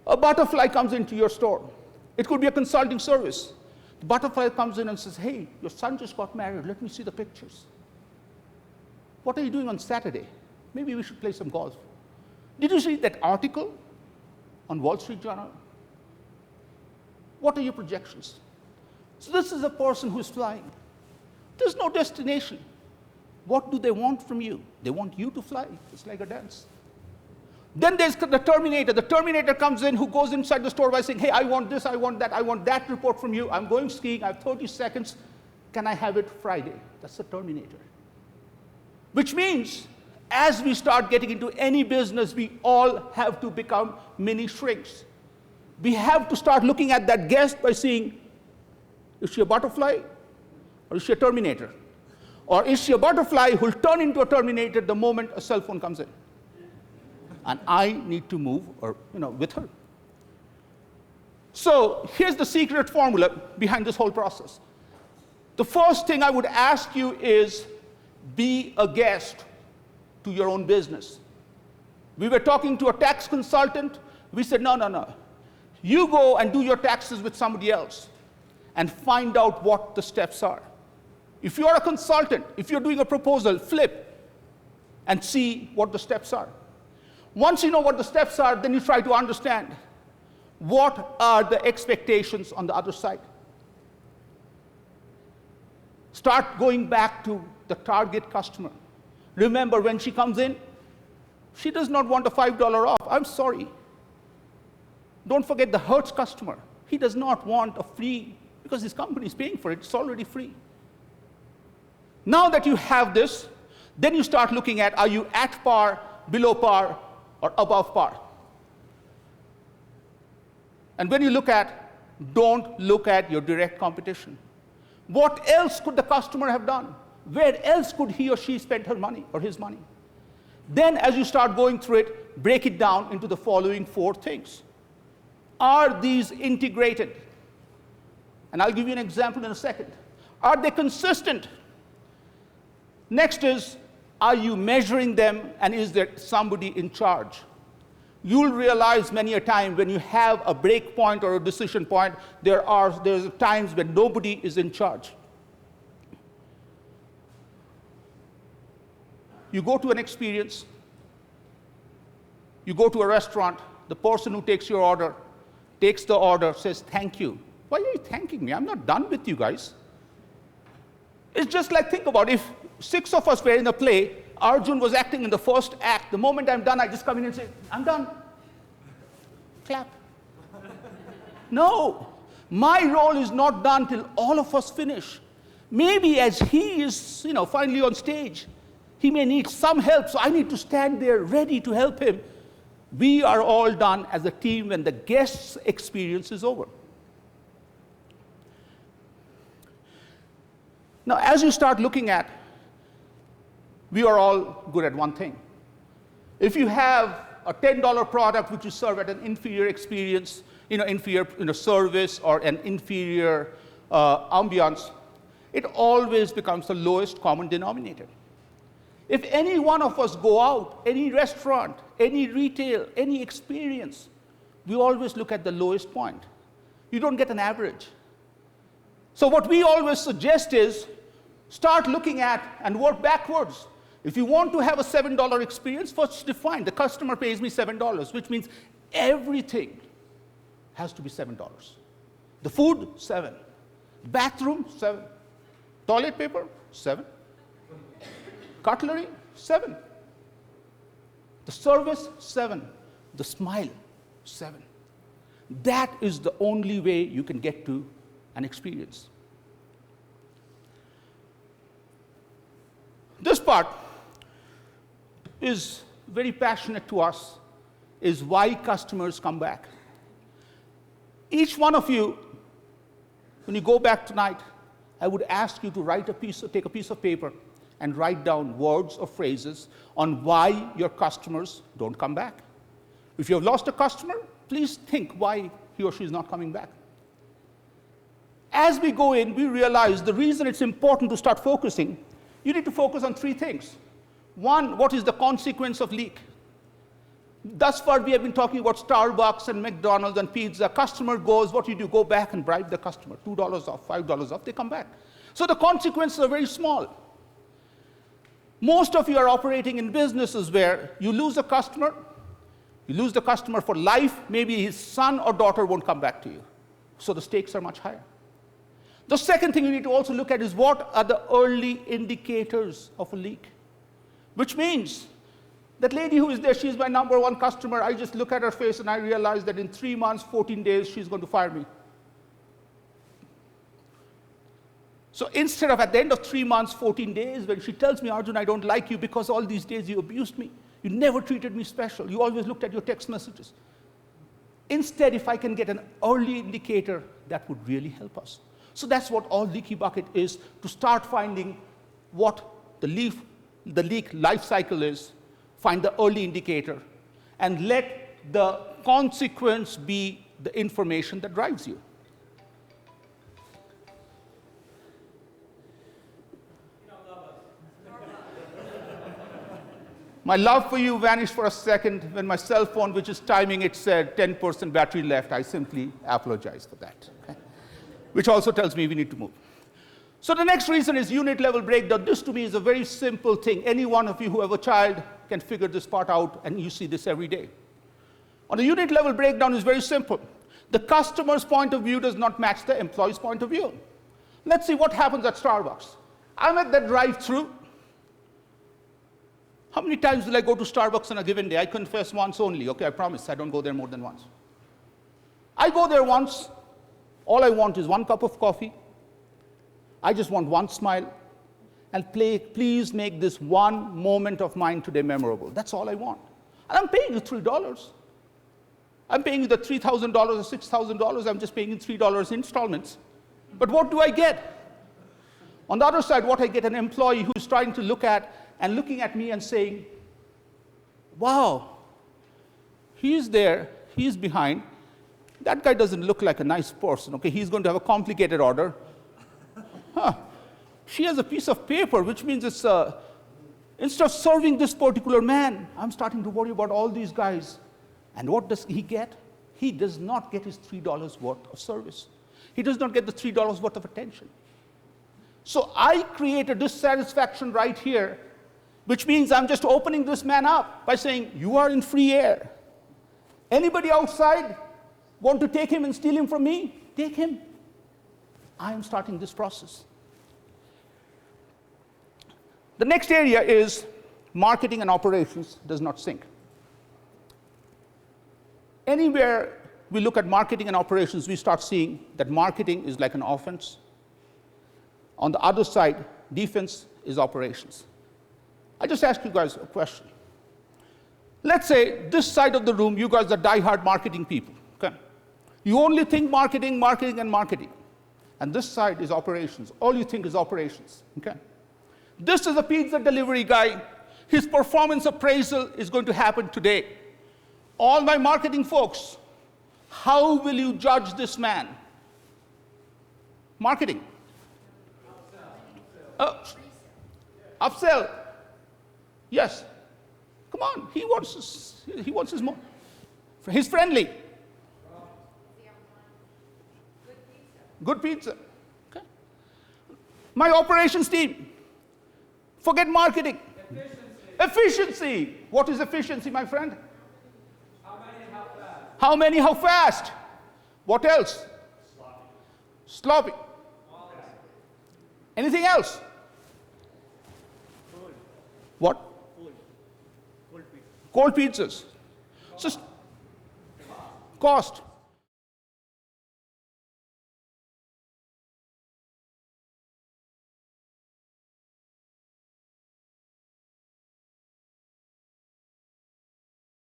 A butterfly comes into your store. It could be a consulting service. The butterfly comes in and says, hey, your son just got married. Let me see the pictures. What are you doing on Saturday? Maybe we should play some golf. Did you read that article on Wall Street Journal? What are your projections? So this is a person who's flying. There's no destination. What do they want from you? They want you to fly. It's like a dance. Then there's the Terminator. The Terminator comes in, who goes inside the store by saying, hey, I want this, I want that report from you. I'm going skiing, I have 30 seconds. Can I have it Friday? That's the Terminator. Which means, as we start getting into any business, we all have to become mini shrinks. We have to start looking at that guest by saying, is she a butterfly or is she a Terminator? Or is she a butterfly who will turn into a Terminator the moment a cell phone comes in? And I need to move with her. So here's the secret formula behind this whole process. The first thing I would ask you is, be a guest to your own business. We were talking to a tax consultant. We said, no. You go and do your taxes with somebody else and find out what the steps are. If you're a consultant, if you're doing a proposal, flip and see what the steps are. Once you know what the steps are, then you try to understand what are the expectations on the other side. Start going back to the target customer. Remember, when she comes in, she does not want a $5 off. I'm sorry. Don't forget the Hertz customer. He does not want a free, because his company is paying for it. It's already free. Now that you have this, then you start looking at, are you at par, below par, or above par? And when you look at, don't look at your direct competition. What else could the customer have done? Where else could he or she spend her money or his money? Then as you start going through it, break it down into the following 4 things. Are these integrated? And I'll give you an example in a second. Are they consistent? Next is, are you measuring them, and is there somebody in charge? You'll realize many a time when you have a break point or a decision point, there's times when nobody is in charge. You go to an experience, you go to a restaurant, the person who takes your order takes the order, says, thank you. Why are you thanking me? I'm not done with you guys. It's just like, think about if 6 of us were in a play, Arjun was acting in the first act. The moment I'm done, I just come in and say, I'm done. Clap. No, my role is not done till all of us finish. Maybe as he is, finally on stage, he may need some help, so I need to stand there ready to help him. We are all done as a team when the guest's experience is over. Now, as you start looking at, we are all good at one thing. If you have a $10 product which you serve at an inferior experience, inferior service or an inferior ambiance, it always becomes the lowest common denominator. If any one of us go out, any restaurant, any retail, any experience, we always look at the lowest point. You don't get an average. So what we always suggest is start looking at and work backwards. If you want to have a $7 experience, first define the customer pays me $7, which means everything has to be $7. The food, 7. Bathroom, 7. Toilet paper, 7. Cutlery, 7. The service, 7. The smile, 7. That is the only way you can get to an experience. This part is very passionate to us, is why customers come back. Each one of you, when you go back tonight, I would ask you to take a piece of paper and write down words or phrases on why your customers don't come back. If you have lost a customer, please think why he or she is not coming back. As we go in, we realize the reason it's important to start focusing, you need to focus on 3 things. 1, what is the consequence of leak? Thus far, we have been talking about Starbucks and McDonald's and pizza. Customer goes, what do? Go back and bribe the customer. $2 off, $5 off, they come back. So the consequences are very small. Most of you are operating in businesses where you lose a customer, you lose the customer for life, maybe his son or daughter won't come back to you. So the stakes are much higher. The second thing you need to also look at is what are the early indicators of a leak? Which means that lady who is there, she's my number one customer. I just look at her face and I realize that in 3 months, 14 days, she's going to fire me. So instead of at the end of 3 months, 14 days, when she tells me, Arjun, I don't like you because all these days you abused me. You never treated me special. You always looked at your text messages. Instead, if I can get an early indicator, that would really help us. So that's what all leaky bucket is, to start finding what the leak life cycle is, find the early indicator, and let the consequence be the information that drives you. My love for you vanished for a second when my cell phone, which is timing, it said 10% battery left. I simply apologize for that. Okay? Which also tells me we need to move. So the next reason is unit level breakdown. This to me is a very simple thing. Any one of you who have a child can figure this part out, and you see this every day. On the unit level breakdown is very simple. The customer's point of view does not match the employee's point of view. Let's see what happens at Starbucks. I'm at the drive-thru. How many times will I go to Starbucks on a given day? I confess once only. Okay, I promise I don't go there more than once. I go there once. All I want is 1 cup of coffee. I just want one smile. And please make this one moment of mine today memorable. That's all I want. And I'm paying you $3. I'm paying you the $3,000 or $6,000. I'm just paying you $3 installments. But what do I get? On the other side, what I get, an employee who's trying to look at and looking at me and saying, wow, he's there, he's behind. That guy doesn't look like a nice person. Okay, he's going to have a complicated order. Huh. She has a piece of paper, which means it's, instead of serving this particular man, I'm starting to worry about all these guys. And what does he get? He does not get his $3 worth of service. He does not get the $3 worth of attention. So I create a dissatisfaction right here, which means I'm just opening this man up by saying, you are in free air. Anybody outside want to take him and steal him from me? Take him. I am starting this process. The next area is marketing and operations does not sync. Anywhere we look at marketing and operations, we start seeing that marketing is like an offense. On the other side, defense is operations. I just ask you guys a question. Let's say this side of the room, you guys are diehard marketing people. Okay? You only think marketing, marketing, and marketing. And this side is operations. All you think is operations. Okay? This is a pizza delivery guy. His performance appraisal is going to happen today. All my marketing folks, how will you judge this man? Marketing. Upsell. Yes. Come on. He wants his more. He's friendly. Good pizza. Okay. My operations team. Forget marketing. Efficiency. What is efficiency, my friend? How many, how fast? How many, how fast? What else? Sloppy. Anything else? Cold. What? Cold. Cold pizza. Cold pizzas. So, cost.